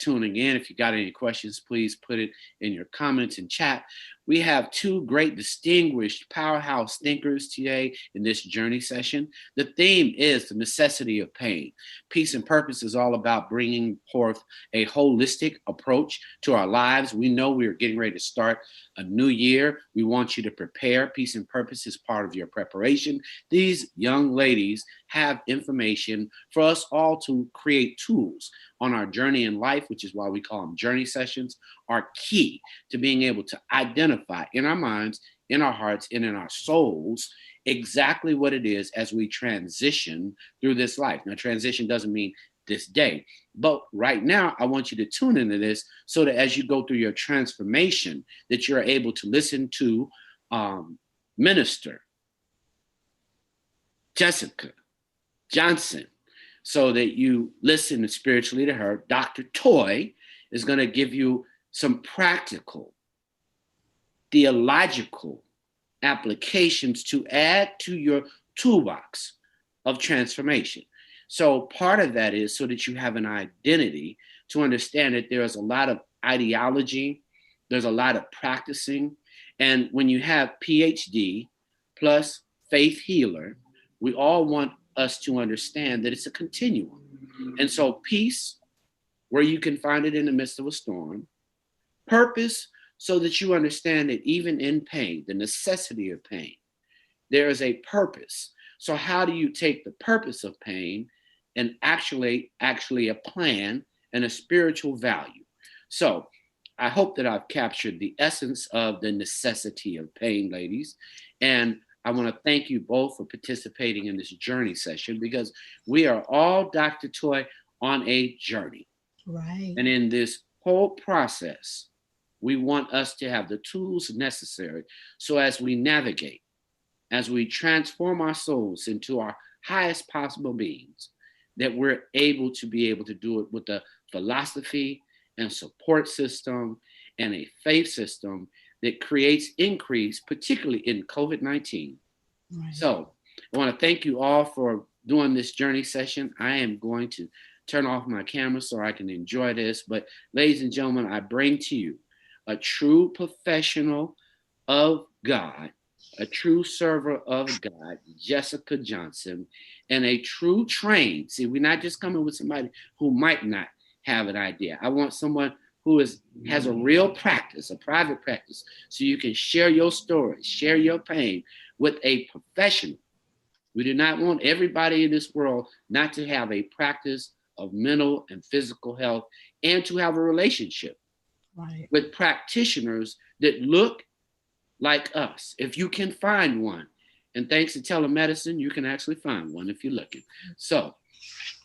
tuning in. If you got any questions, please put it in your comments and chat. We have two great distinguished powerhouse thinkers today in this journey session. The theme is the necessity of pain. Peace and Purpose is all about bringing forth a holistic approach to our lives. We know we're getting ready to start a new year. We want you to prepare. Peace and Purpose is part of your preparation. These young ladies have information for us all to create tools on our journey in life, which is why we call them journey sessions, are key to being able to identify in our minds, in our hearts, and in our souls exactly what it is as we transition through this life. Now, transition doesn't mean this day, but right now, I want you to tune into this so that as you go through your transformation, that you're able to listen to Minister Jessica Johnson, so that you listen spiritually to her. Dr. Toy is going to give you some practical, theological applications to add to your toolbox of transformation. So part of that is so that you have an identity to understand that there's a lot of ideology, there's a lot of practicing. And when you have PhD plus faith healer, we all want us to understand that it's a continuum. And so peace, where you can find it in the midst of a storm. Purpose, so that you understand that even in pain, the necessity of pain, there is a purpose. So how do you take the purpose of pain and actually a plan and a spiritual value? So I hope that I've captured the essence of the necessity of pain, ladies. And I want to thank you both for participating in this journey session, because we are all, Dr. Toy, on a journey. Right. And in this whole process, we want us to have the tools necessary so as we navigate, as we transform our souls into our highest possible beings, that we're able to do it with a philosophy and support system and a faith system that creates increase, particularly in COVID-19. Right. So I want to thank you all for doing this journey session. I am going to turn off my camera so I can enjoy this. But ladies and gentlemen, I bring to you a true professional of God, a true server of God, Jessica Johnson, and a true trained. See, we're not just coming with somebody who might not have an idea. I want someone who has a real practice, a private practice, so you can share your stories, share your pain with a professional. We do not want everybody in this world not to have a practice of mental and physical health, and to have a relationship with practitioners that look like us. If you can find one, and thanks to telemedicine, you can actually find one if you're looking. So,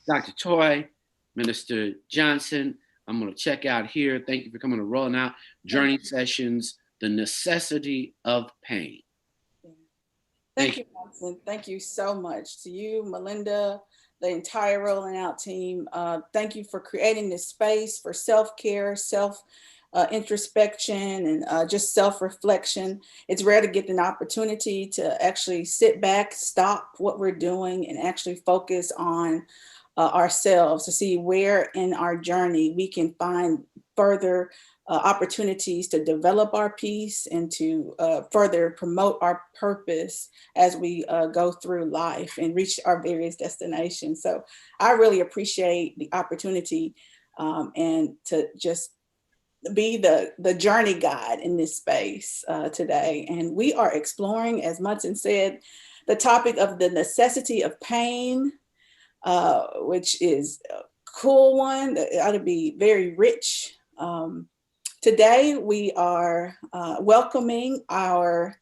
Dr. Toy, Minister Johnson, I'm going to check out here. Thank you for coming to Rolling Out Journey Sessions, The Necessity of Pain. Thank you, Johnson. Thank you so much to you, Melinda, the entire Rolling Out team. Thank you for creating this space for self-care, introspection, and just self-reflection. It's rare to get an opportunity to actually sit back, stop what we're doing, and actually focus on ourselves to see where in our journey we can find further opportunities to develop our peace and to further promote our purpose as we go through life and reach our various destinations. So I really appreciate the opportunity and to just be the journey guide in this space today. And we are exploring, as Munson said, the topic of the necessity of pain, which is a cool one that ought to be very rich. Today, we are welcoming our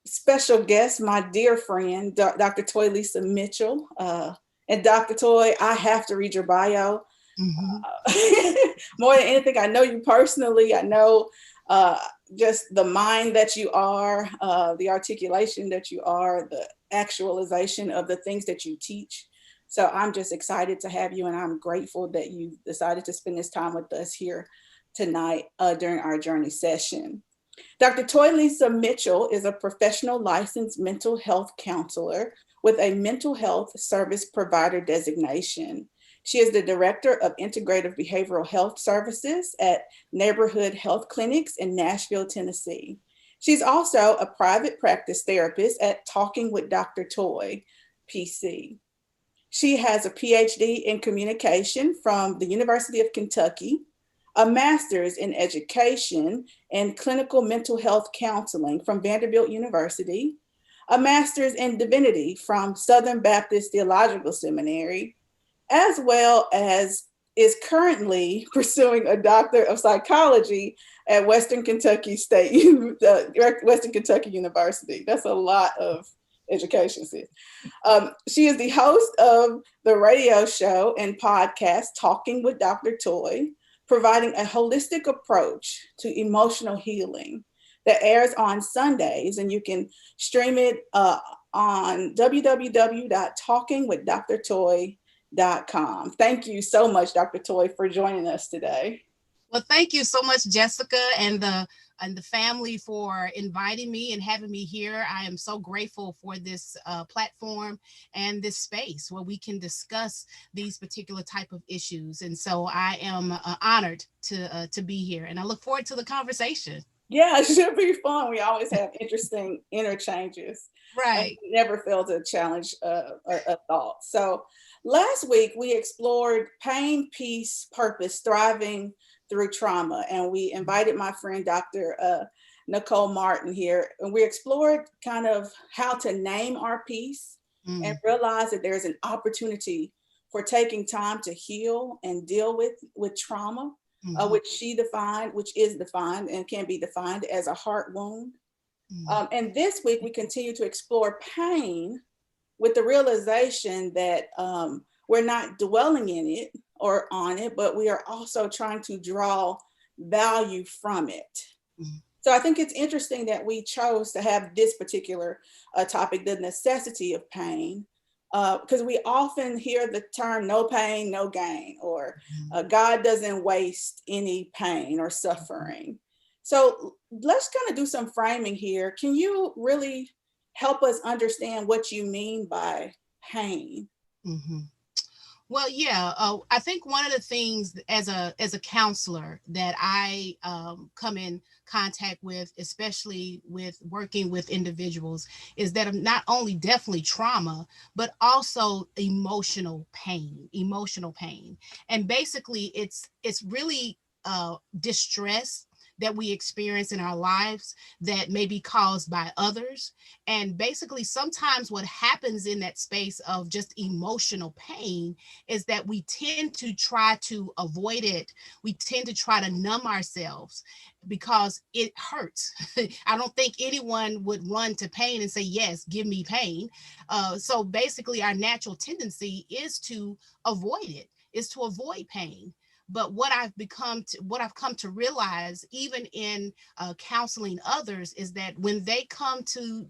special guest, my dear friend, Dr. Toy Lisa Mitchell. And Dr. Toy, I have to read your bio. More than anything, I know you personally. I know just the mind that you are, the articulation that you are, the actualization of the things that you teach. So I'm just excited to have you, and I'm grateful that you decided to spend this time with us here tonight during our journey session. Dr. Toy Lisa Mitchell is a professional licensed mental health counselor with a mental health service provider designation. She is the Director of Integrative Behavioral Health Services at Neighborhood Health Clinics in Nashville, Tennessee. She's also a private practice therapist at Talking with Dr. Toy, PC. She has a PhD in communication from the University of Kentucky, a master's in education and clinical mental health counseling from Vanderbilt University, a master's in divinity from Southern Baptist Theological Seminary, as well as is currently pursuing a doctor of psychology at Western Kentucky State, Western Kentucky University. That's a lot of education, sis. She is the host of the radio show and podcast Talking with Dr. Toy, providing a holistic approach to emotional healing that airs on Sundays, and you can stream it on www.talkingwithdrtoy.com. Thank you so much, Dr. Toy, for joining us today. Well, thank you so much, Jessica, and the family for inviting me and having me here. I am so grateful for this platform and this space where we can discuss these particular type of issues. And so I am honored to be here, and I look forward to the conversation. Yeah, it should be fun. We always have interesting interchanges. Right. Never fail to challenge a thought. So last week we explored pain, peace, purpose, thriving through trauma. And we invited my friend, Dr. Nicole Martin here. And we explored kind of how to name our peace and realize that there's an opportunity for taking time to heal and deal with trauma. Which is defined and can be defined as a heart wound. And this week we continue to explore pain with the realization that we're not dwelling in it or on it, but we are also trying to draw value from it. So I think it's interesting that we chose to have this particular topic, the necessity of pain, because we often hear the term no pain, no gain, or God doesn't waste any pain or suffering. So let's kind of do some framing here. Can you really help us understand what you mean by pain? Well, yeah, I think one of the things as a counselor that I come in contact with, especially with working with individuals, is that I'm not only definitely trauma, but also emotional pain, and basically it's really distress that we experience in our lives that may be caused by others. And basically, sometimes what happens in that space of just emotional pain is that we tend to try to avoid it. We tend to try to numb ourselves because it hurts. I don't think anyone would run to pain and say, yes, give me pain. So basically, our natural tendency is to avoid it, is to avoid pain. But what I've come to realize, even in counseling others, is that when they come to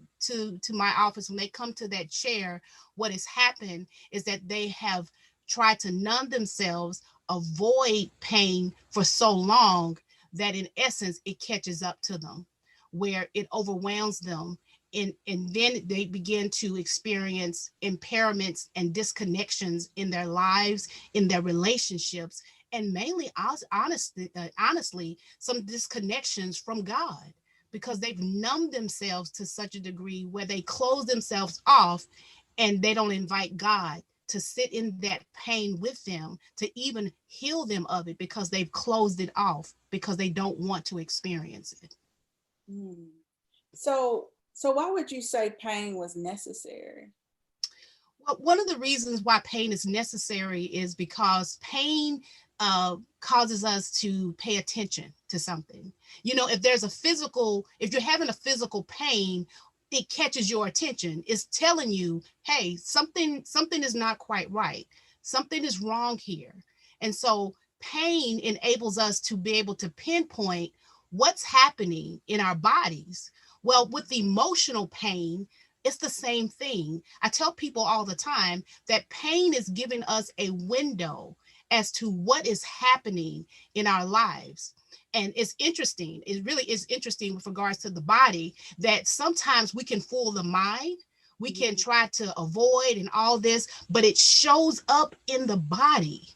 my office, when they come to that chair, what has happened is that they have tried to numb themselves, avoid pain for so long that in essence it catches up to them, where it overwhelms them. And then they begin to experience impairments and disconnections in their lives, in their relationships, and mainly, honestly, some disconnections from God, because they've numbed themselves to such a degree where they close themselves off and they don't invite God to sit in that pain with them, to even heal them of it, because they've closed it off because they don't want to experience it. Mm. So why would you say pain was necessary? Well, one of the reasons why pain is necessary is because pain causes us to pay attention to something. You know, if you're having a physical pain, it catches your attention. It's telling you, hey, something is not quite right. Something is wrong here. And so pain enables us to be able to pinpoint what's happening in our bodies. Well, with emotional pain, it's the same thing. I tell people all the time that pain is giving us a window as to what is happening in our lives. And it's interesting. It really is interesting with regards to the body, that sometimes we can fool the mind. We can try to avoid and all this, but it shows up in the body,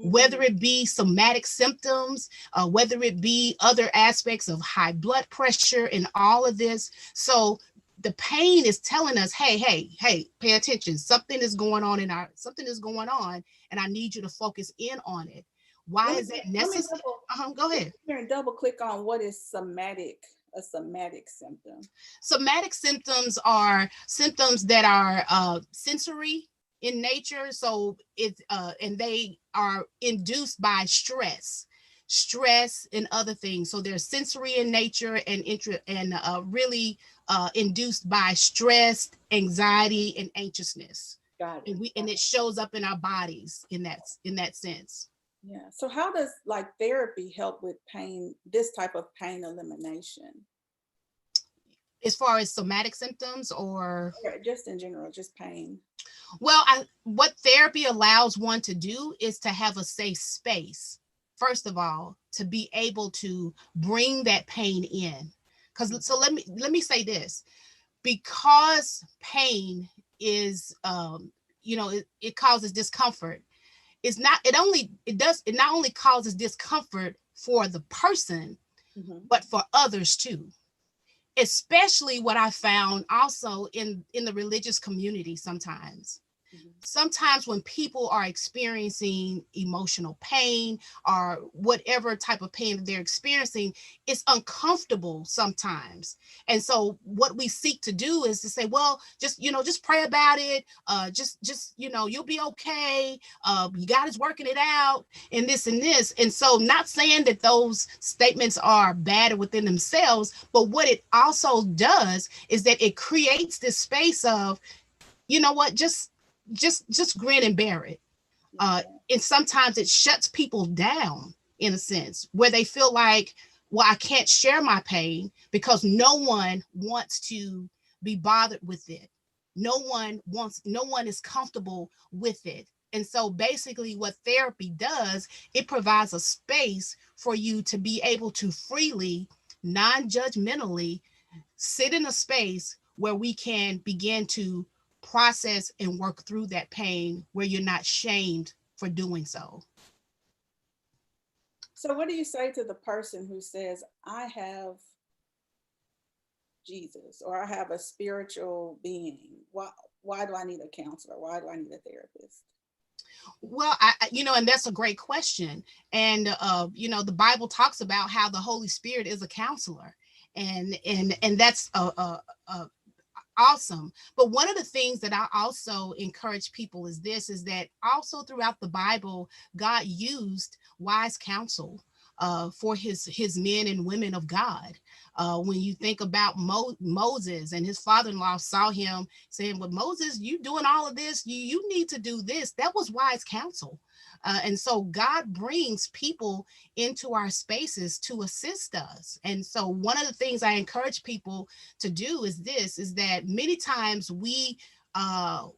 whether it be somatic symptoms, whether it be other aspects of high blood pressure and all of this. So the pain is telling us, hey, hey, hey, pay attention. Something is going on, and I need you to focus in on it. Why is that necessary? Go ahead. And double click on what is a somatic symptom. Somatic symptoms are symptoms that are sensory in nature. So it's and they are induced by stress and other things. So they're sensory in nature and really induced by stress, anxiety, and anxiousness. Got it. And it shows up in our bodies in that sense. Yeah. So how does like therapy help with pain, this type of pain elimination? As far as somatic symptoms or just in general, just pain? Well, what therapy allows one to do is to have a safe space, first of all, to be able to bring that pain in. Because so let me say this, because pain is it causes discomfort. It not only causes discomfort for the person, but for others too. Especially what I found also in the religious community sometimes. Sometimes when people are experiencing emotional pain or whatever type of pain that they're experiencing, it's uncomfortable sometimes. And so what we seek to do is to say, well, just pray about it. You'll be okay. God is working it out and this and this. And so not saying that those statements are bad within themselves, but what it also does is that it creates this space of, you know what, just grin and bear it. And sometimes it shuts people down in a sense where they feel like, well, I can't share my pain because no one wants to be bothered with it. No one is comfortable with it. And so basically what therapy does, it provides a space for you to be able to freely, non-judgmentally sit in a space where we can begin to process and work through that pain where you're not shamed for doing so. So what do you say to the person who says, I have Jesus or I have a spiritual being? Why do I need a counselor? Why do I need a therapist? Well, and that's a great question. And, the Bible talks about how the Holy Spirit is a counselor, and that's awesome. But one of the things that I also encourage people is that also throughout the Bible, God used wise counsel for his men and women of God. When you think about Moses, and his father-in-law saw him saying, well, Moses, you doing all of this, you need to do this. That was wise counsel. And so God brings people into our spaces to assist us. And so one of the things I encourage people to do is that many times we box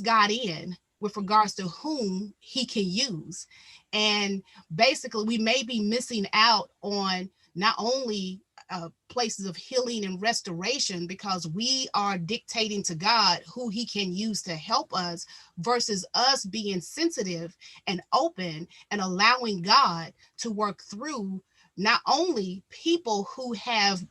God in with regards to whom he can use. And basically we may be missing out on not only places of healing and restoration because we are dictating to God who he can use to help us versus us being sensitive and open and allowing God to work through not only people who have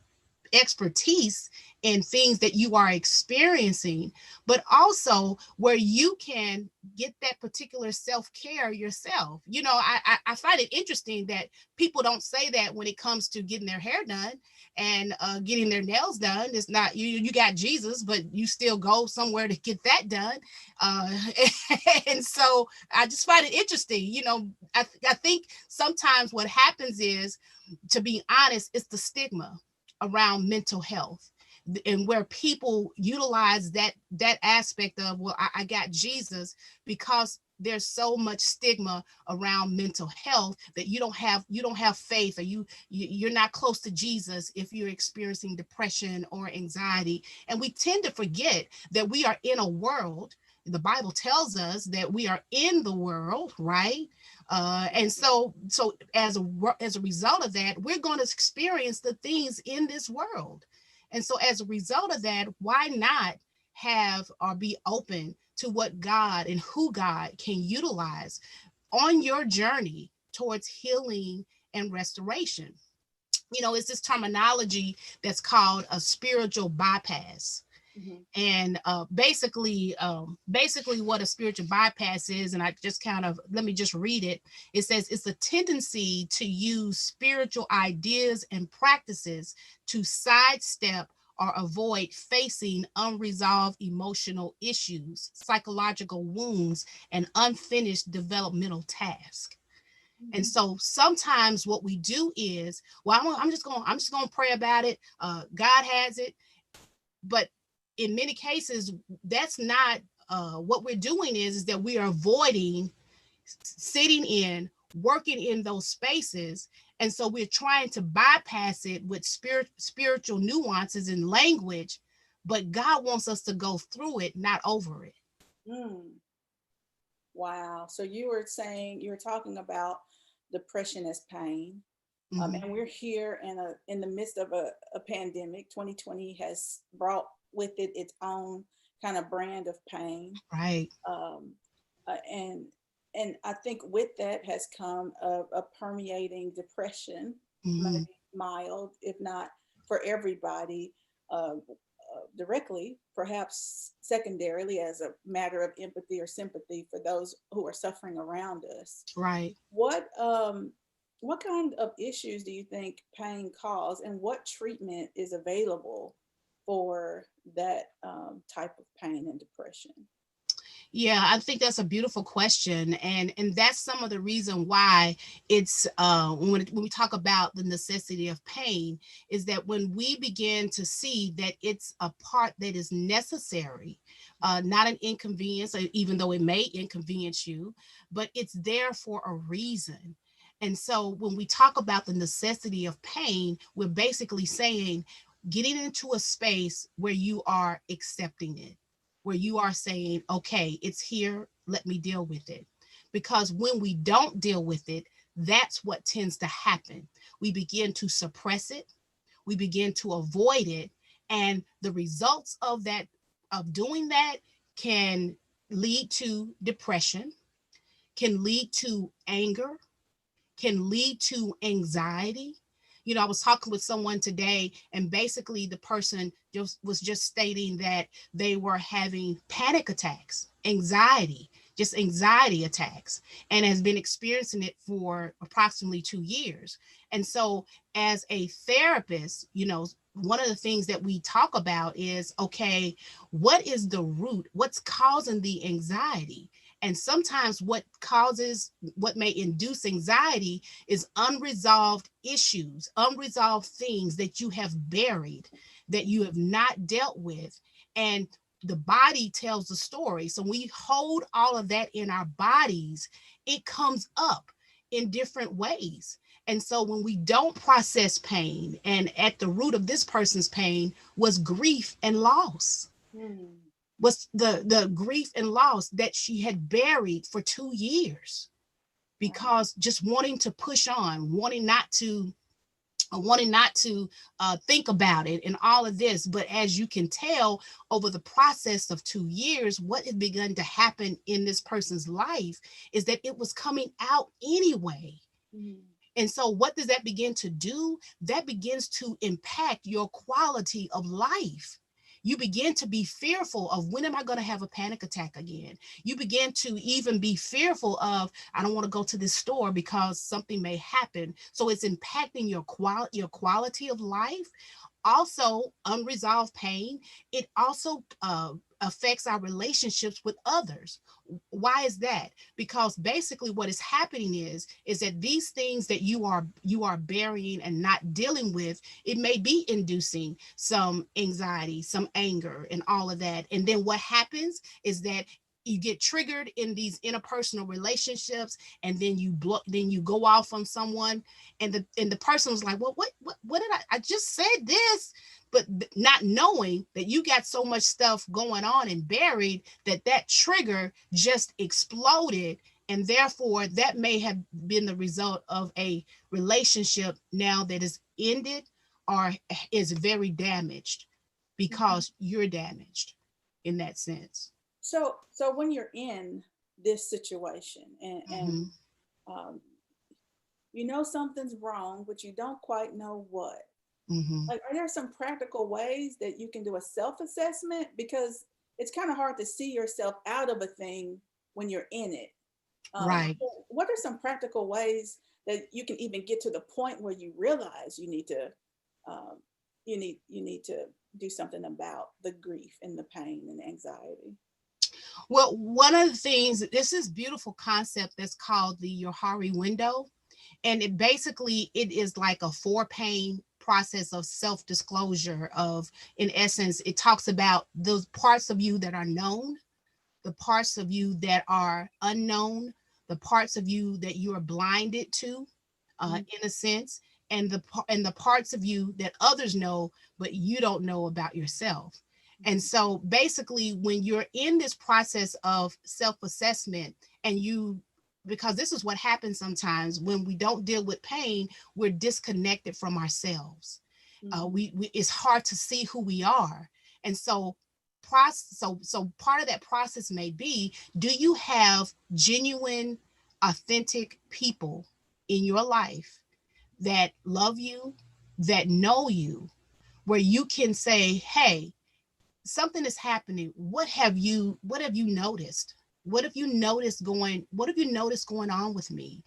expertise in things that you are experiencing, but also where you can get that particular self-care yourself. I find it interesting that people don't say that when it comes to getting their hair done and getting their nails done. It's not you got Jesus, but you still go somewhere to get that done. And so I just find it interesting. I think sometimes what happens is, to be honest, it's the stigma around mental health, and where people utilize that aspect of, well, I got Jesus, because there's so much stigma around mental health that you don't have faith, or you're not close to Jesus if you're experiencing depression or anxiety. And we tend to forget that we are in a world. The Bible tells us that we are in the world, right? And so as a result of that, we're going to experience the things in this world. And so as a result of that, why not have or be open to what God and who God can utilize on your journey towards healing and restoration? It's this terminology that's called a spiritual bypass. Mhm. And basically what a spiritual bypass is, and I just kind of, let me just read it. It says it's a tendency to use spiritual ideas and practices to sidestep or avoid facing unresolved emotional issues, psychological wounds, and unfinished developmental tasks. And Mhm. so sometimes what we do is, well, I'm just going to pray about it. God has it. But in many cases, that's not what we're doing is that we are avoiding sitting in, working in those spaces. And so we're trying to bypass it with spiritual nuances and language, but God wants us to go through it, not over it. Mm. Wow. So you were talking about depression as pain. Mhm. And we're here in the midst of a pandemic. 2020 has brought with it its own kind of brand of pain. Right. Um, and I think with that has come a permeating depression, Mhm. maybe mild, if not for everybody, directly, perhaps secondarily as a matter of empathy or sympathy for those who are suffering around us. Right. What what kind of issues do you think pain cause, and what treatment is available for that type of pain and depression? Yeah, I think that's a beautiful question, and that's some of the reason why it's when we talk about the necessity of pain, is that when we begin to see that it's a part that is necessary, not an inconvenience, even though it may inconvenience you, but it's there for a reason. And so when we talk about the necessity of pain, we're basically saying getting into a space where you are accepting it, where you are saying, okay, it's here, let me deal with it. Because when we don't deal with it, that's what tends to happen. We begin to suppress it, we begin to avoid it, and the results of that, of doing that, can lead to depression, can lead to anger, can lead to anxiety. I was talking with someone today, and basically the person just stating that they were having panic attacks, just anxiety attacks, and has been experiencing it for approximately 2 years. And so, as a therapist, one of the things that we talk about is, okay, what is the root? What's causing the anxiety? And sometimes what may induce anxiety is unresolved issues, unresolved things that you have buried, that you have not dealt with. And the body tells the story. So when we hold all of that in our bodies, it comes up in different ways. And so when we don't process pain, and at the root of this person's pain was grief and loss, Hmm. was the grief and loss that she had buried for 2 years, Wow. because just wanting to push on, wanting not to think about it and all of this. But as you can tell, over the process of 2 years, what had begun to happen in this person's life is that it was coming out anyway. Hmm. And so what does that begin to do? That begins to impact your quality of life. You begin to be fearful of, when am I going to have a panic attack again? You begin to even be fearful of, I don't want to go to this store because something may happen. So it's impacting your quality of life. Also, unresolved pain, it also affects our relationships with others. Why is that? Because basically what is happening is that these things that you are burying and not dealing with, it may be inducing some anxiety, some anger, and all of that. And then what happens is that you get triggered in these interpersonal relationships, and then you go off on someone, and the person was like, well, what did I just said this, but not knowing that you got so much stuff going on and buried, that trigger just exploded. And therefore that may have been the result of a relationship now that is ended, are is very damaged Mhm. because you're damaged in that sense. So when you're in this situation and Hmm. um, you know something's wrong, but you don't quite know what. Hmm. Like, are there some practical ways that you can do a self-assessment? Because it's kind of hard to see yourself out of a thing when you're in it. Right. So what are some practical ways that you can even get to the point where you realize you need to, um, you need to do something about the grief and the pain and the anxiety? Well, one of the things, this is beautiful concept that's called the Yohari window. And it basically, it is like a four pane process of self-disclosure of, in essence, it talks about those parts of you that are known, the parts of you that are unknown, the parts of you that you are blinded to, Mhm. in a sense, and the parts of you that others know but you don't know about yourself. And so basically, when you're in this process of self-assessment, and you, because this is what happens sometimes when we don't deal with pain, we're disconnected from ourselves. Mhm. We It's hard to see who we are. And so so part of that process may be, do you have genuine, authentic people in your life that love you, that know you, where you can say, hey, something is happening. What have you noticed? What have you noticed going on with me?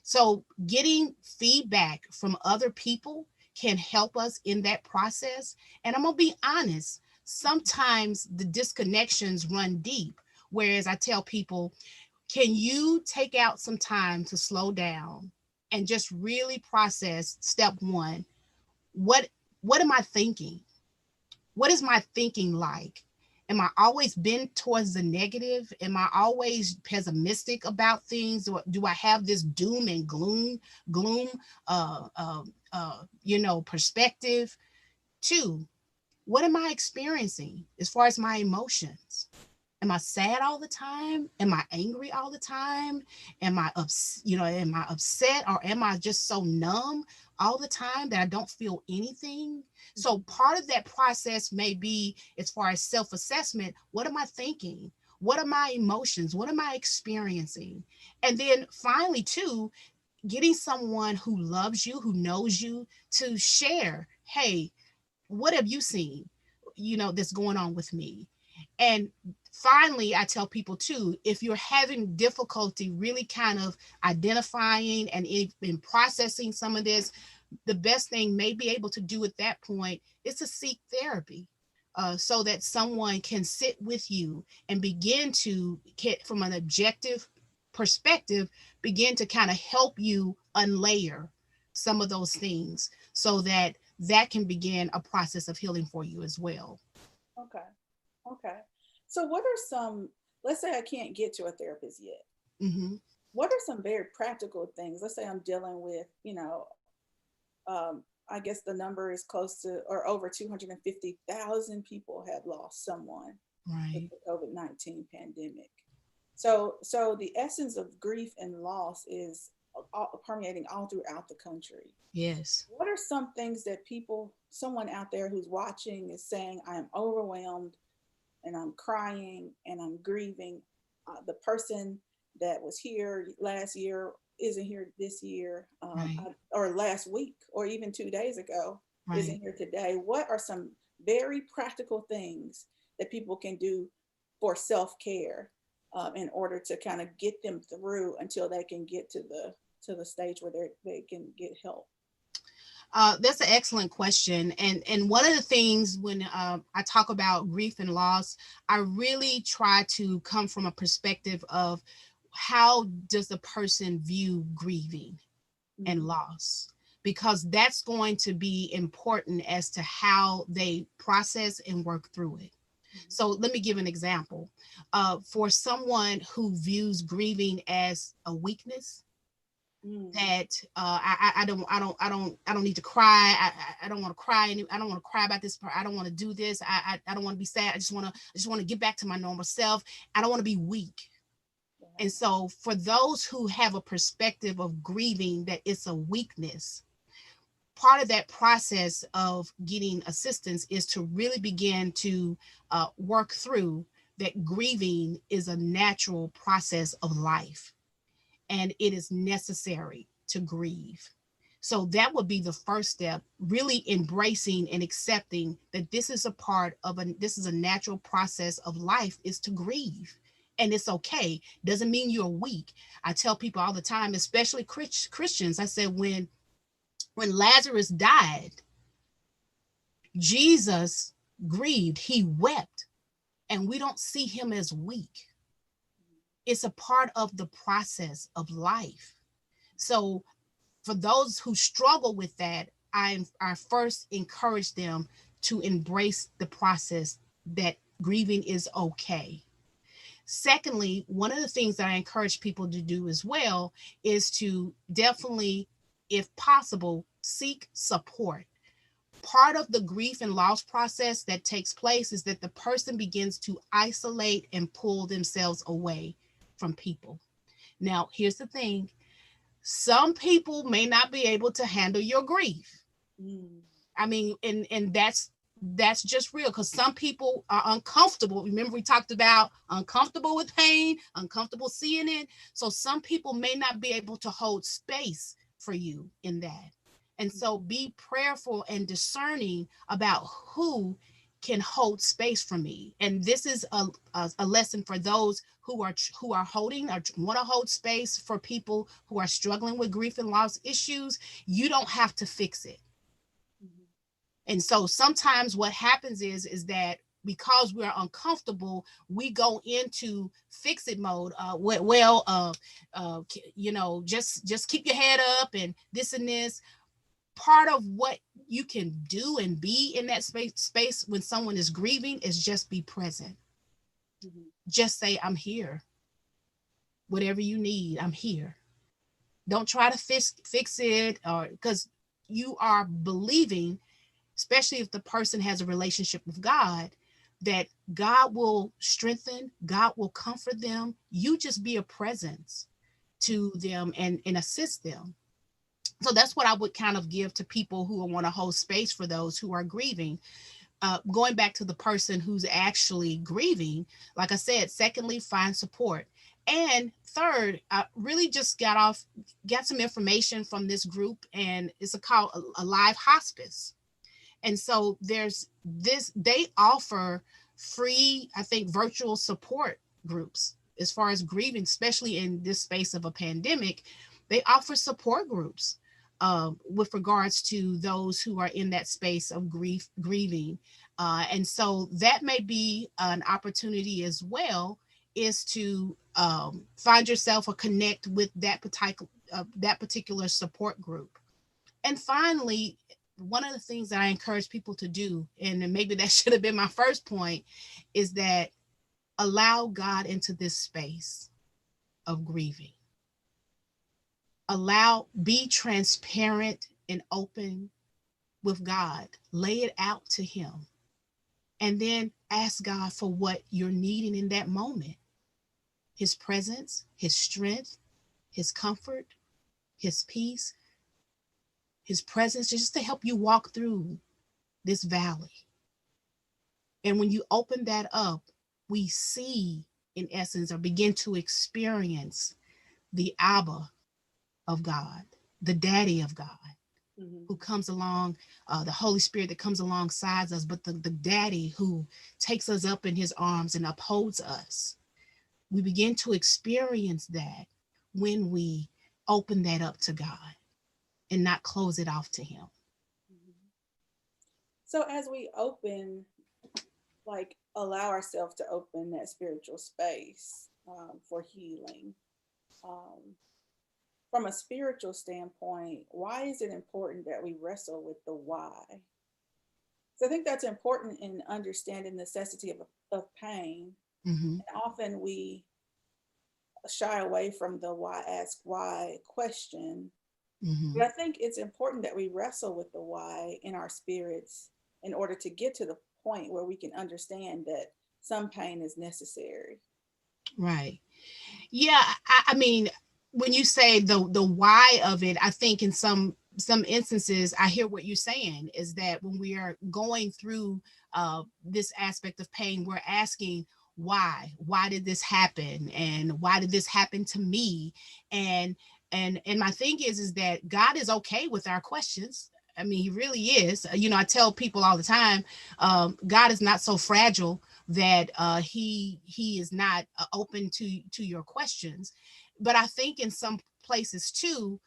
So getting feedback from other people can help us in that process. And I'm going to be honest, sometimes the disconnections run deep. Whereas I tell people, can you take out some time to slow down and just really process step one? What what am I thinking? What is my thinking like? Am I always been towards the negative? Am I always pessimistic about things? Or do I have this doom and gloom, perspective? Two, what am I experiencing as far as my emotions? Am I sad all the time? Am I angry all the time? Am I upset, or am I just so numb all the time that I don't feel anything? So part of that process may be, as far as self-assessment, what am I thinking? What are my emotions? What am I experiencing? And then finally, too, getting someone who loves you, who knows you, to share, hey, what have you seen, that's going on with me? And finally, I tell people too, if you're having difficulty really kind of identifying and in processing some of this, the best thing may be able to do at that point is to seek therapy, so that someone can sit with you and begin to get, from an objective perspective, begin to kind of help you unlayer some of those things, so that that can begin a process of healing for you as well. Okay. Okay. So what are some, let's say I can't get to a therapist yet. Hmm. What are some very practical things? Let's say I'm dealing with, I guess the number is close to or over 250,000 people have lost someone with Right. the COVID-19 pandemic. So the essence of grief and loss is permeating all throughout the country. Yes. What are some things that someone out there who's watching is saying, I am overwhelmed and I'm crying and I'm grieving. The person that was here last year isn't here this year, Right. or last week, or even 2 days ago isn't Right. here today. What are some very practical things that people can do for self care, in order to kind of get them through until they can get to the stage where they can get help? That's an excellent question, and one of the things when I talk about grief and loss, I really try to come from a perspective of, how does the person view grieving and Mm-hmm. loss, because that's going to be important as to how they process and work through it. So let me give an example. For someone who views grieving as a weakness, Mm-hmm. that I don't need to cry. I don't want to cry. I don't want to cry about this. I don't want to do this. I don't want to be sad. I just want to get back to my normal self. I don't want to be weak. And so for those who have a perspective of grieving that it's a weakness, part of that process of getting assistance is to really begin to work through that grieving is a natural process of life, and it is necessary to grieve. So that would be the first step, really embracing and accepting that this is a part of this is a natural process of life, is to grieve. And it's okay. Doesn't mean you're weak. I tell people all the time, especially Christians, I said, when Lazarus died, Jesus grieved, he wept, and we don't see him as weak. It's a part of the process of life. So for those who struggle with that, I first encourage them to embrace the process, that grieving is okay. Secondly, one of the things that I encourage people to do as well is to definitely, if possible, seek support. Part of the grief and loss process that takes place is that the person begins to isolate and pull themselves away from people. Now, here's the thing: some people may not be able to handle your grief. I mean, and that's just real, because some people are uncomfortable. Remember, we talked about uncomfortable with pain, uncomfortable seeing it. So some people may not be able to hold space for you in that. And so be prayerful and discerning about who can hold space for me. And this is a lesson for those who are holding or want to hold space for people who are struggling with grief and loss issues. You don't have to fix it. And so sometimes what happens is that because we're uncomfortable, we go into fix it mode. Just keep your head up and this. Part of what you can do and be in that space when someone is grieving is just be present. Just say, I'm here. Whatever you need, I'm here. Don't try to fix it, or because you are believing, especially if the person has a relationship with God, that God will strengthen, God will comfort them. You just be a presence to them and assist them. So that's what I would kind of give to people who want to hold space for those who are grieving. Going back to the person who's actually grieving, like I said, secondly, find support. And third, I really just got some information from this group, and it's called a live hospice. And so there's this, they offer free, I think, virtual support groups as far as grieving, especially in this space of a pandemic. They offer support groups with regards to those who are in that space of grieving. And so that may be an opportunity as well, is to find yourself or connect with that particular support group. And finally, one of the things that I encourage people to do, and maybe that should have been my first point, is that allow God into this space of grieving. Be transparent and open with God. Lay it out to him. And then ask God for what you're needing in that moment. His presence, his strength, his comfort, his peace, his presence, just to help you walk through this valley. And when you open that up, we see, in essence, or begin to experience the Abba of God, the Daddy of God, who comes along, the Holy Spirit that comes alongside us, but the Daddy who takes us up in his arms and upholds us. We begin to experience that when we open that up to God and not close it off to him. So as we allow ourselves to open that spiritual space for healing, from a spiritual standpoint, why is it important that we wrestle with the why? So I think that's important in understanding the necessity of pain. And often we shy away from the why ask why question. But I think it's important that we wrestle with the why in our spirits in order to get to the point where we can understand that some pain is necessary. Right. Yeah. I mean, when you say the why of it, I think in some some instances, I hear what you're saying is that when we are going through this aspect of pain, we're asking why did this happen, and why did this happen to me? And and my thing is that God is okay with our questions. I mean, he really is. You know, I tell people all the time, God is not so fragile that he is not open to your questions. But I think in some places too,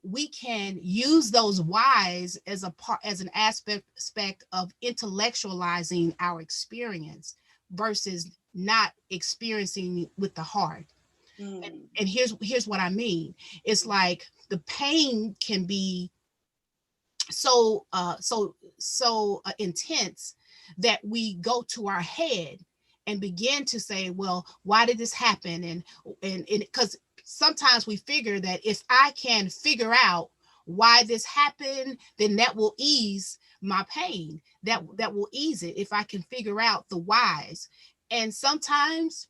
we can use those whys as a part, as an aspect of intellectualizing our experience versus not experiencing with the heart. And here's what I mean. It's like the pain can be so intense that we go to our head and begin to say, well, why did this happen? And because sometimes we figure that if I can figure out why this happened, then that will ease my pain. That will ease it if I can figure out the whys. And sometimes,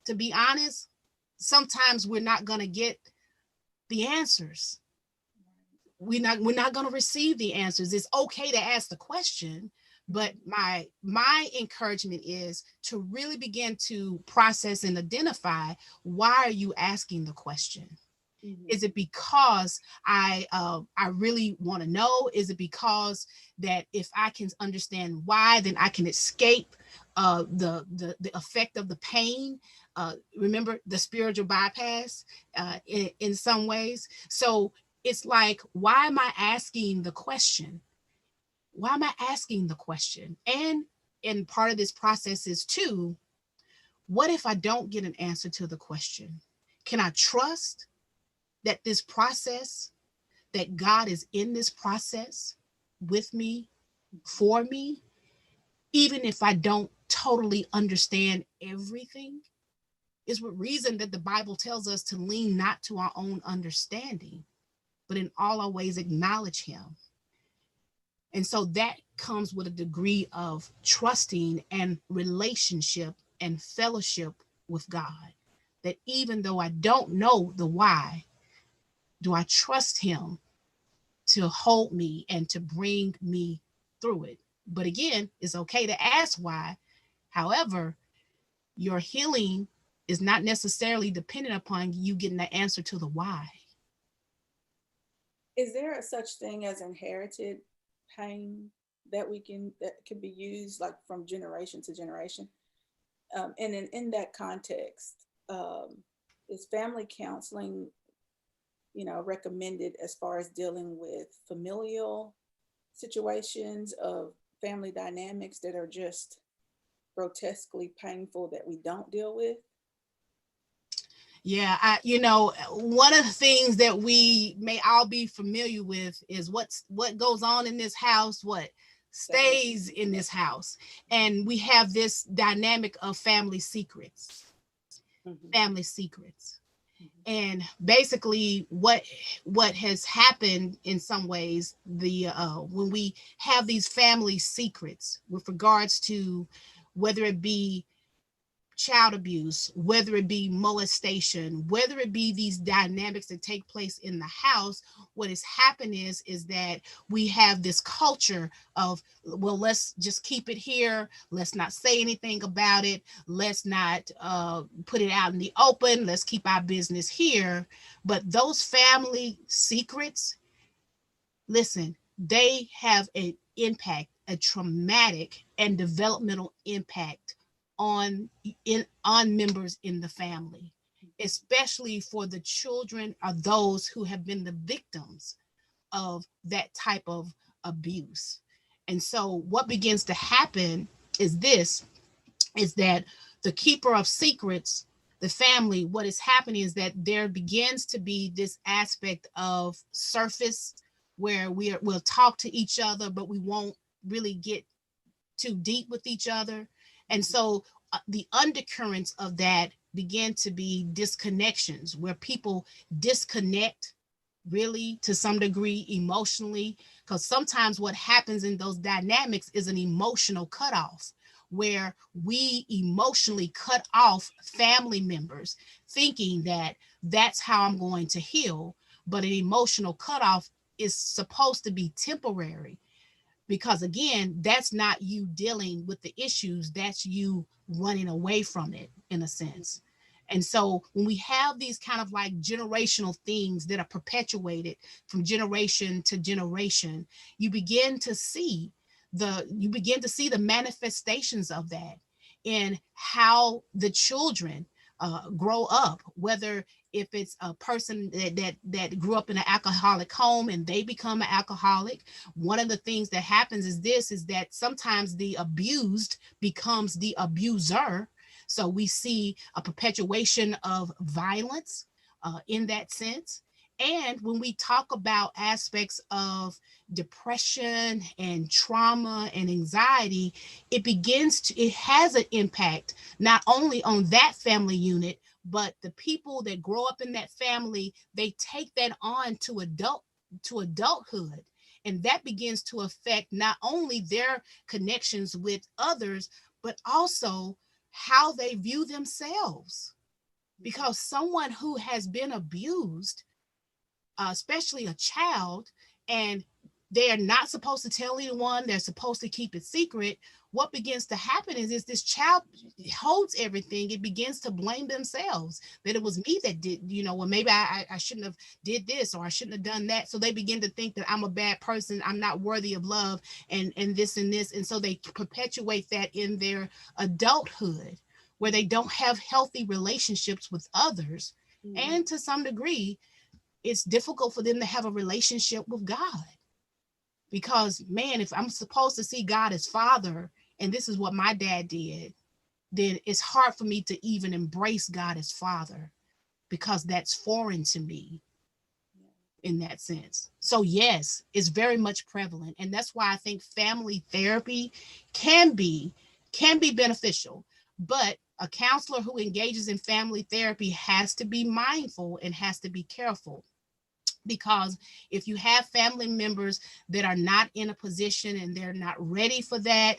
to be honest, sometimes we're not going to get the answers. We're not going to receive the answers. It's okay to ask the question, but my encouragement is to really begin to process and identify, why are you asking the question? Is it because I really want to know? Is it because that if I can understand why, then I can escape the effect of the pain? Remember the spiritual bypass in some ways. So it's like, why am I asking the question? Why am I asking the question? And part of this process is too, what if I don't get an answer to the question? Can I trust that this process, that God is in this process with me, for me, even if I don't totally understand everything? Is what reason that the Bible tells us to lean not to our own understanding, but in all our ways acknowledge him. And so that comes with a degree of trusting and relationship and fellowship with God. That even though I don't know the why, do I trust him to hold me and to bring me through it? But again, it's okay to ask why. However, your healing is not necessarily dependent upon you getting the answer to the why. Is there a such thing as inherited pain that can be used like from generation to generation? And in that context, is family counseling, recommended as far as dealing with familial situations of family dynamics that are just grotesquely painful that we don't deal with? Yeah, one of the things that we may all be familiar with is what goes on in this house, what stays in this house. And we have this dynamic of family secrets. Mm-hmm. Family secrets. And basically what has happened in some ways, the when we have these family secrets with regards to whether it be child abuse, whether it be molestation, whether it be these dynamics that take place in the house, what has happened is that we have this culture of, well, let's just keep it here. Let's not say anything about it. Let's not put it out in the open. Let's keep our business here. But those family secrets, listen, they have an impact, a traumatic and developmental impact on members in the family, especially for the children or those who have been the victims of that type of abuse. And so what begins to happen is this, is that the keeper of secrets, the family, what is happening is that there begins to be this aspect of surface where we'll talk to each other, but we won't really get too deep with each other. And so the undercurrents of that begin to be disconnections where people disconnect really to some degree emotionally, because sometimes what happens in those dynamics is an emotional cutoff where we emotionally cut off family members thinking that that's how I'm going to heal. But an emotional cutoff is supposed to be temporary, because again, that's not you dealing with the issues, that's you running away from it in a sense. And so when we have these kind of like generational things that are perpetuated from generation to generation, you begin to see the manifestations of that in how the children grow up, whether if it's a person that grew up in an alcoholic home and they become an alcoholic. One of the things that happens is that sometimes the abused becomes the abuser. So we see a perpetuation of violence in that sense. And when we talk about aspects of depression and trauma and anxiety, it has an impact not only on that family unit, but the people that grow up in that family, they take that on to adulthood. And that begins to affect not only their connections with others, but also how they view themselves. Because someone who has been abused, especially a child, and they are not supposed to tell anyone, they're supposed to keep it secret. What begins to happen is this child holds everything. It begins to blame themselves, that it was me that did, well, maybe I shouldn't have did this, or I shouldn't have done that. So they begin to think that I'm a bad person, I'm not worthy of love, and this and this. And so they perpetuate that in their adulthood, where they don't have healthy relationships with others. And to some degree, it's difficult for them to have a relationship with God. Because, man, if I'm supposed to see God as Father, and this is what my dad did, then it's hard for me to even embrace God as Father, because that's foreign to me in that sense. So, yes, it's very much prevalent. And that's why I think family therapy can be beneficial. But a counselor who engages in family therapy has to be mindful and has to be careful, because if you have family members that are not in a position and they're not ready for that,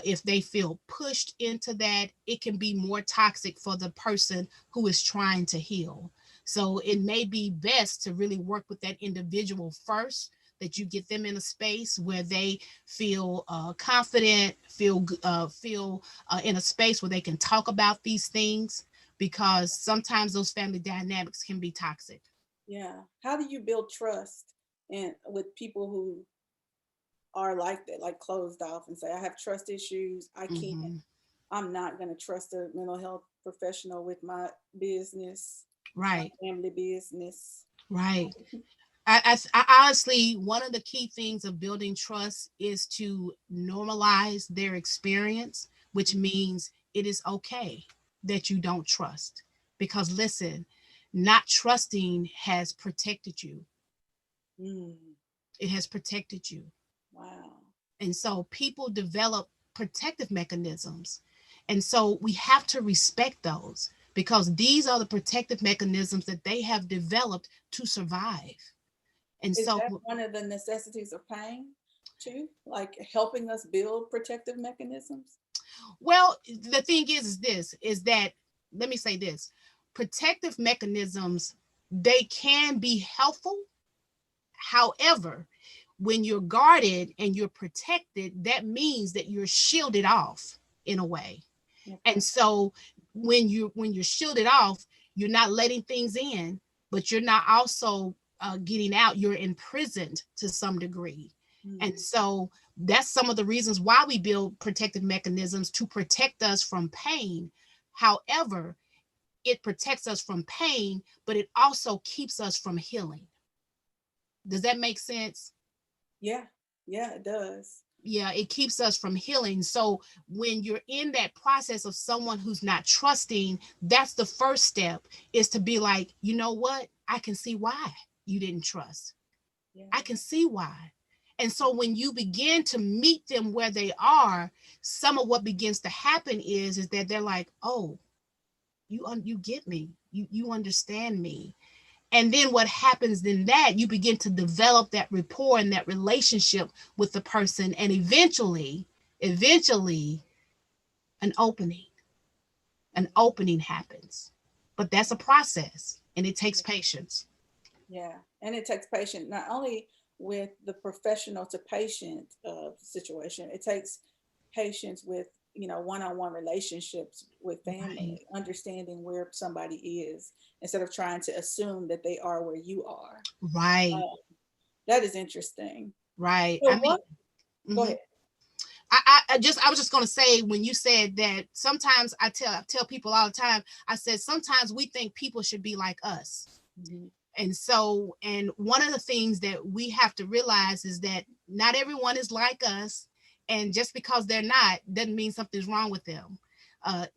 if they feel pushed into that, it can be more toxic for the person who is trying to heal. So it may be best to really work with that individual first, that you get them in a space where they feel confident, feel in a space where they can talk about these things, because sometimes those family dynamics can be toxic. Yeah. How do you build trust and with people who are like that, like closed off and say, I have trust issues. Mm-hmm. I'm not going to trust a mental health professional with my business, my Right, family business. right. I honestly, one of the key things of building trust is to normalize their experience, which means it is okay that you don't trust. Because listen, not trusting has protected you. Mm, It has protected you. wow. And so people develop protective mechanisms. And so we have to respect those, because these are the protective mechanisms that they have developed to survive. And Is so, that one of the necessities of pain too? Like helping us build protective mechanisms? well, the thing is that, let me say this, protective mechanisms, they can be helpful. However, when you're guarded and you're protected, that means that you're shielded off in a way. Okay. And so when you're shielded off, you're not letting things in, but you're not also getting out. You're imprisoned to some degree. And Mm, so that's some of the reasons why we build protective mechanisms, to protect us from pain. However, it protects us from pain, but it also keeps us from healing. Does that make sense? yeah. Yeah, it does. Yeah, it keeps us from healing. So when you're in that process of someone who's not trusting, that's the first step, is to be like, you know what, I can see why you didn't trust. Yeah. I can see why. And so when you begin to meet them where they are, some of what begins to happen is that they're like, oh, you get me, you understand me. And then what happens in that, you begin to develop that rapport and that relationship with the person, and eventually an opening an opening happens. But that's a process, and it takes patience. Yeah. And it takes patience, not only with the professional to patient situation. It takes patience with, one-on-one relationships with Right. family, understanding where somebody is instead of trying to assume that they are where you are. Right. Uh, that is interesting. Right. So I mean, what? Go mhm. ahead. I was just gonna say, when you said that, sometimes I tell people all the time, I said sometimes we think people should be like us. Mhm. And one of the things that we have to realize is that not everyone is like us, and just because they're not doesn't mean something's wrong with them.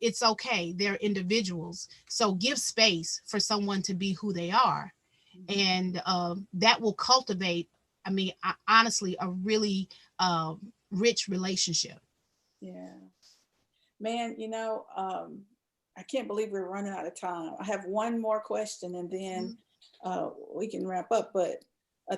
It's okay, they're individuals, so give space for someone to be who they are, Mhm. and that will cultivate, I mean, honestly, a really rich relationship. Yeah, man. I can't believe we're running out of time. I have one more question, and then Mhm. we can wrap up. But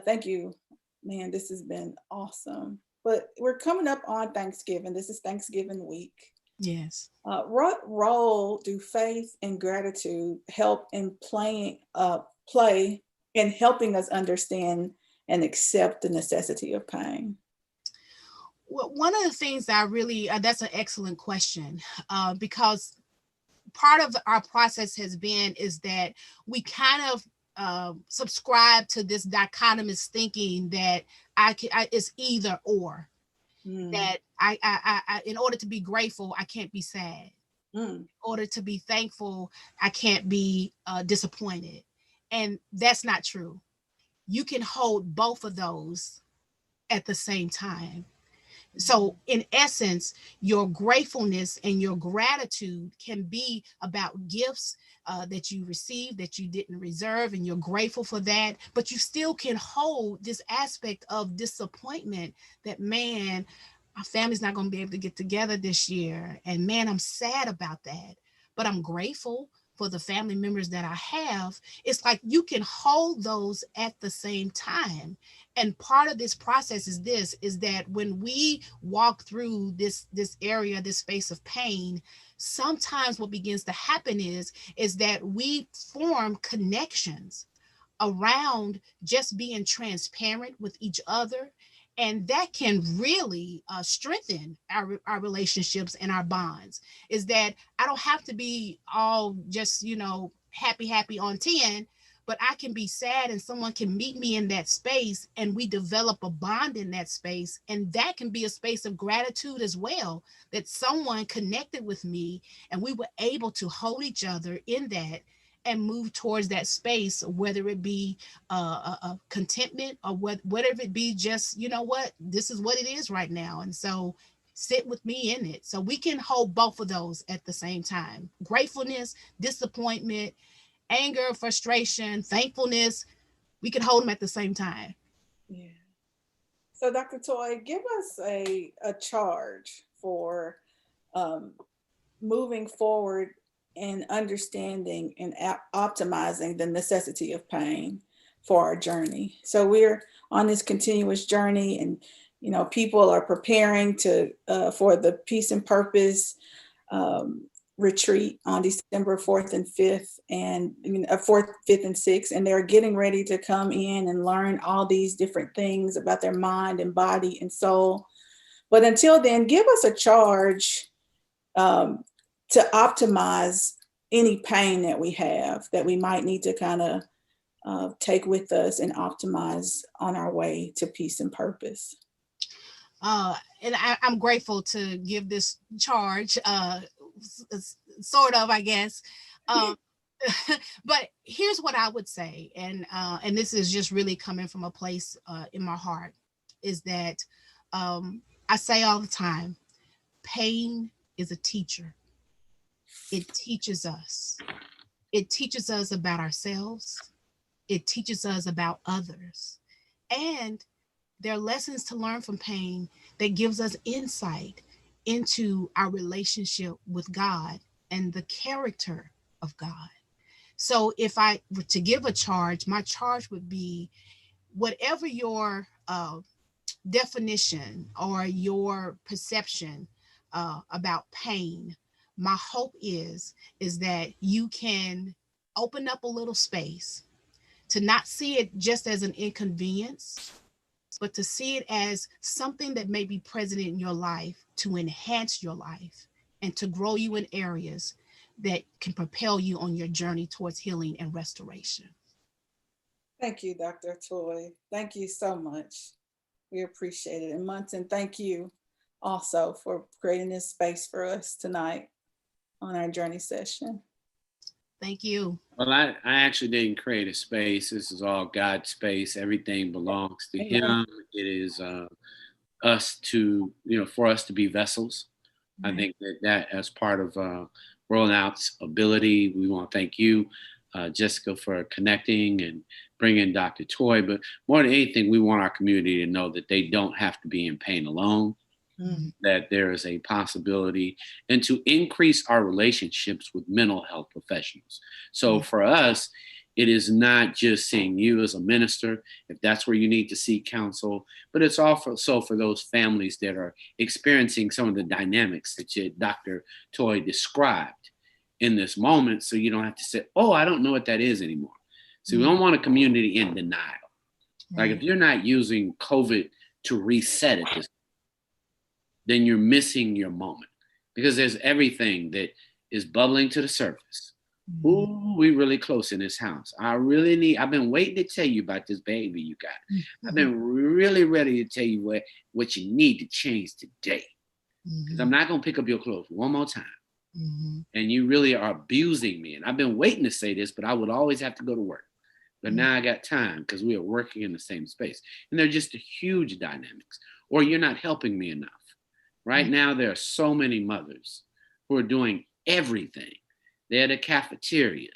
thank you, man. This has been awesome. But we're coming up on Thanksgiving. This is Thanksgiving week. Yes. What role do faith and gratitude help in play in helping us understand and accept the necessity of pain? Well, one of the things that I really, that's an excellent question, because part of our process has been is that we kind of subscribe to this dichotomous thinking that it's either or, Mm, that in order to be grateful, I can't be sad. mm, In order to be thankful, I can't be disappointed. And that's not true. You can hold both of those at the same time. mhm. So, in essence, your gratefulness and your gratitude can be about gifts that you received that you didn't reserve, and you're grateful for that. But you still can hold this aspect of disappointment that, man, my family's not going to be able to get together this year. And man, I'm sad about that. But I'm grateful for the family members that I have. It's like you can hold those at the same time. And part of this process is this, is that when we walk through this area, this space of pain, sometimes what begins to happen is that we form connections around just being transparent with each other, and that can really strengthen our relationships and our bonds. Is that I don't have to be all just happy on 10, but I can be sad and someone can meet me in that space, and we develop a bond in that space, and that can be a space of gratitude as well, that someone connected with me and we were able to hold each other in that and move towards that space, whether it be a contentment, or whatever it be, just, you know what, this is what it is right now. And so sit with me in it. So we can hold both of those at the same time: gratefulness, disappointment, anger, frustration, thankfulness. We can hold them at the same time. Yeah. So, Dr. Toy, give us a charge for um, moving forward and understanding and optimizing the necessity of pain for our journey. So we're on this continuous journey, and people are preparing to for the Peace and Purpose um, retreat on December 4th and 5th, and 4th, 5th, and 6th, and they're getting ready to come in and learn all these different things about their mind and body and soul. But until then, give us a charge um, to optimize any pain that we have that we might need to kind of take with us and optimize on our way to peace and purpose. And I'm grateful to give this charge, sort of, I guess. Um, but here's what I would say, and this is just really coming from a place in my heart, is that I say all the time, pain is a teacher. It teaches us. It teaches us about ourselves. It teaches us about others, and there are lessons to learn from pain that gives us insight into our relationship with God and the character of God. So if I were to give a charge, my charge would be, whatever your definition or your perception about pain, my hope is that you can open up a little space to not see it just as an inconvenience, but to see it as something that may be present in your life to enhance your life and to grow you in areas that can propel you on your journey towards healing and restoration. Thank you, Dr. Toy. Thank you so much. We appreciate it. And Munson, thank you also for creating this space for us tonight on our journey session. Thank you. Well, I actually didn't create a space. This is all God's space. Everything belongs to Amen. Him. It is us to, for us to be vessels. I think that as part of Rolling Out's ability, we want to thank you, Jessica, for connecting and bringing Dr. Toy. But more than anything, we want our community to know that they don't have to be in pain alone, that there is a possibility, and to increase our relationships with mental health professionals. So for us, it is not just seeing you as a minister, if that's where you need to seek counsel, but it's also for those families that are experiencing some of the dynamics that Dr. Toy described in this moment. So you don't have to say, oh, I don't know what that is anymore. So we don't want a community in denial. Like if you're not using COVID to reset it, then you're missing your moment, because there's everything that is bubbling to the surface. Ooh, we really close in this house. I've been waiting to tell you about this baby you got. I've been really ready to tell you what you need to change today. Because I'm not going to pick up your clothes one more time. And you really are abusing me. And I've been waiting to say this, but I would always have to go to work. But now I got time because we are working in the same space. And they're just huge dynamics. Or you're not helping me enough. Right now, there are so many mothers who are doing everything. They're the cafeteria.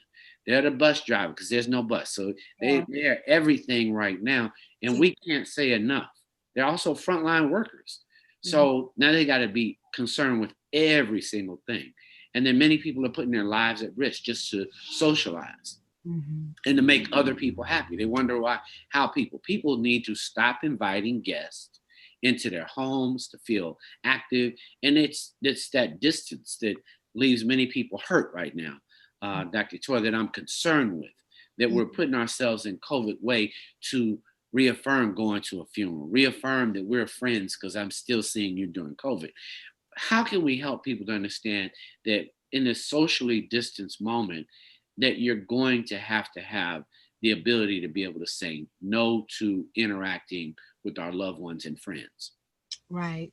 They're the bus driver because there's no bus. So they're everything right now. And we can't say enough. They're also frontline workers. So now they got to be concerned with every single thing. And then many people are putting their lives at risk just to socialize and to make other people happy. They wonder how people need to stop inviting guests into their homes to feel active. And it's that distance that leaves many people hurt right now, Dr. Toy, that I'm concerned with, that we're putting ourselves in COVID way to reaffirm going to a funeral, reaffirm that we're friends because I'm still seeing you during COVID. How can we help people to understand that in this socially distanced moment, that you're going to have the ability to be able to say no to interacting with our loved ones and friends? Right.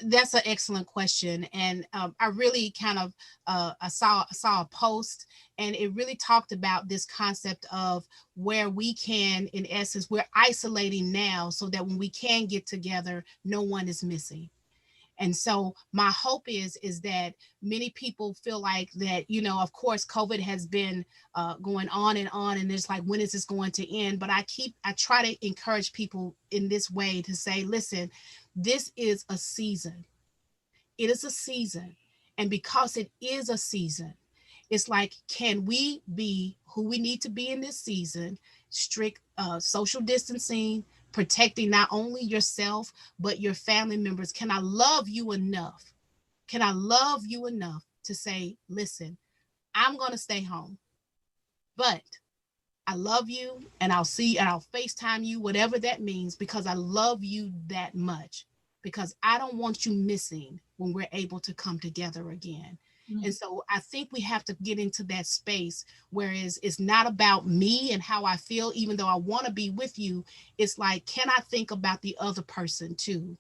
That's an excellent question. And I really kind of, I saw a post, and it really talked about this concept of where we can, in essence, we're isolating now so that when we can get together, no one is missing. And so my hope is that many people feel like that, of course, COVID has been going on, and it's like, when is this going to end? But I try to encourage people in this way to say, listen, this is a season. It is a season. And because it is a season, it's like, can we be who we need to be in this season? Strict social distancing, protecting not only yourself, but your family members. Can I love you enough? Can I love you enough to say, listen, I'm going to stay home, but I love you, and I'll see, and I'll FaceTime you, whatever that means, because I love you that much, because I don't want you missing when we're able to come together again. And so I think we have to get into that space, whereas it's not about me and how I feel, even though I want to be with you. It's like, can I think about the other person too?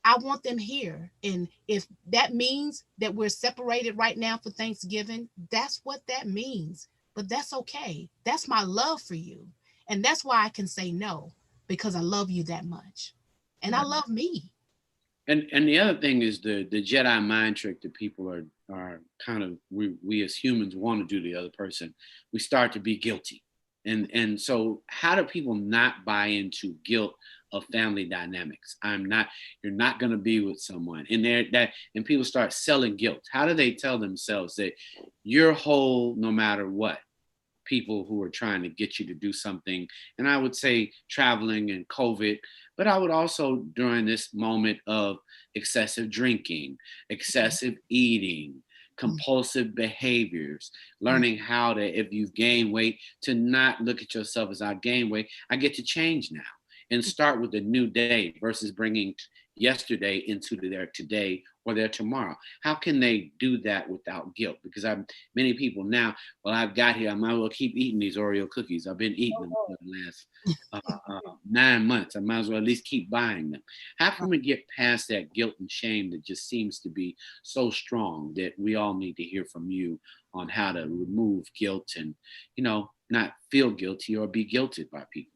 I want them here. And if that means that we're separated right now for Thanksgiving, that's what that means. But that's okay. That's my love for you. And that's why I can say no, because I love you that much. And I love me. And the other thing is the Jedi mind trick that people are kind of, we as humans want to do to the other person. We start to be guilty. And so how do people not buy into guilt of family dynamics? You're not going to be with someone, and people start selling guilt. How do they tell themselves that you're whole no matter what? People who are trying to get you to do something. And I would say traveling and COVID, but I would also, during this moment of excessive drinking, excessive eating, compulsive behaviors, learning how to, if you've gained weight, to not look at yourself as I gain weight, I get to change now. and start with a new day versus bringing yesterday into their today or their tomorrow. How can they do that without guilt? Because many people now, well, I've got here, I might as well keep eating these Oreo cookies. I've been eating them for the last 9 months. I might as well at least keep buying them. How can we get past that guilt and shame that just seems to be so strong that we all need to hear from you on how to remove guilt and, not feel guilty or be guilted by people?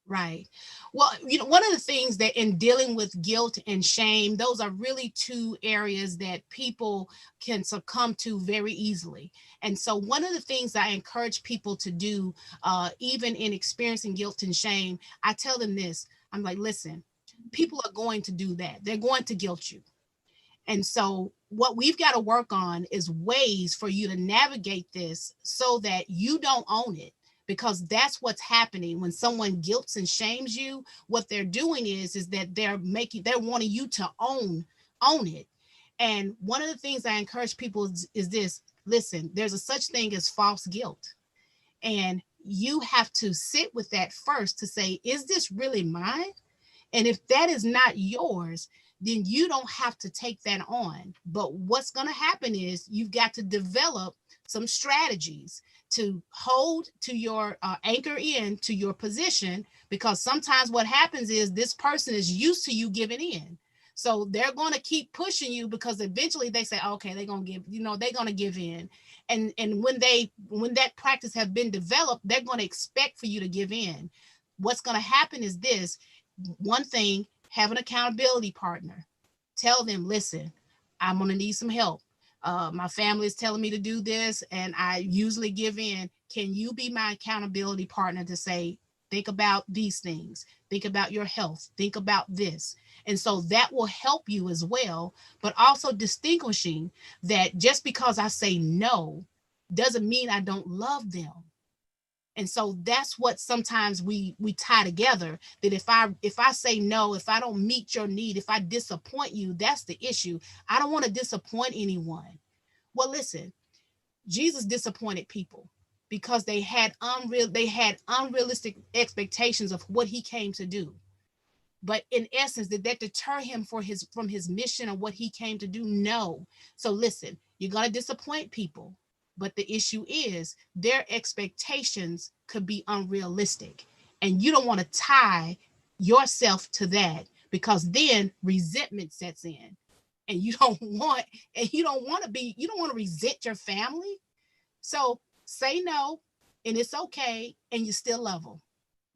Right. Well, one of the things that in dealing with guilt and shame, those are really two areas that people can succumb to very easily. And so, one of the things I encourage people to do, even in experiencing guilt and shame, I tell them this. I'm like, listen, people are going to do that. They're going to guilt you. And so, what we've got to work on is ways for you to navigate this so that you don't own it. Because that's what's happening when someone guilts and shames you. What they're doing is that they're wanting you to own it. And one of the things I encourage people is this: listen, there's a such thing as false guilt, and you have to sit with that first to say, is this really mine? And if that is not yours, then you don't have to take that on. But what's going to happen is you've got to develop some strategies to hold to your anchor in to your position, because sometimes what happens is this person is used to you giving in. So they're going to keep pushing you because eventually they say, okay, they're going to they're going to give in. And when that practice has been developed, they're going to expect for you to give in. What's going to happen is this: one thing, have an accountability partner. Tell them, listen, I'm going to need some help. My family is telling me to do this, and I usually give in. Can you be my accountability partner to say, think about these things, think about your health, think about this? And so that will help you as well, but also distinguishing that just because I say no doesn't mean I don't love them. And so that's what sometimes we tie together, that if I say no, if I don't meet your need, if I disappoint you, that's the issue. I don't want to disappoint anyone. Well, listen, Jesus disappointed people because they had unrealistic expectations of what he came to do. But in essence, did that deter him from his mission or what he came to do? No. So listen, you're going to disappoint people, but the issue is their expectations could be unrealistic, and you don't want to tie yourself to that, because then resentment sets in, and you don't want to resent your family. So say no, and it's okay, and you still love them.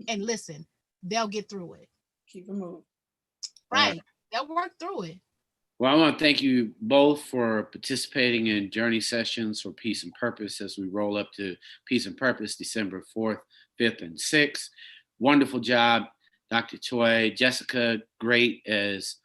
And listen, they'll get through it. Keep it moving. Right. They'll work through it. Well, I want to thank you both for participating in journey sessions for Peace and Purpose as we roll up to Peace and Purpose December 4th, 5th, and 6th. Wonderful job, Dr. Toy. Jessica, great as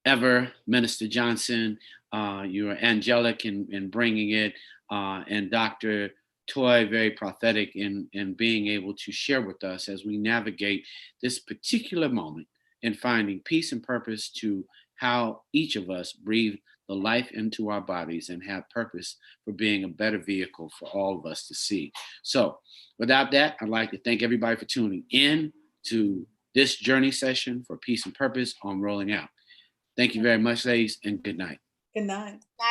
ever. Minister Johnson, you are angelic in bringing it. And Dr. Toy, very prophetic in being able to share with us as we navigate this particular moment in finding peace and purpose to how each of us breathe the life into our bodies and have purpose for being a better vehicle for all of us to see. So without that, I'd like to thank everybody for tuning in to this journey session for Peace and Purpose on Rolling Out. Thank you very much, ladies, and good night. Good night. Right.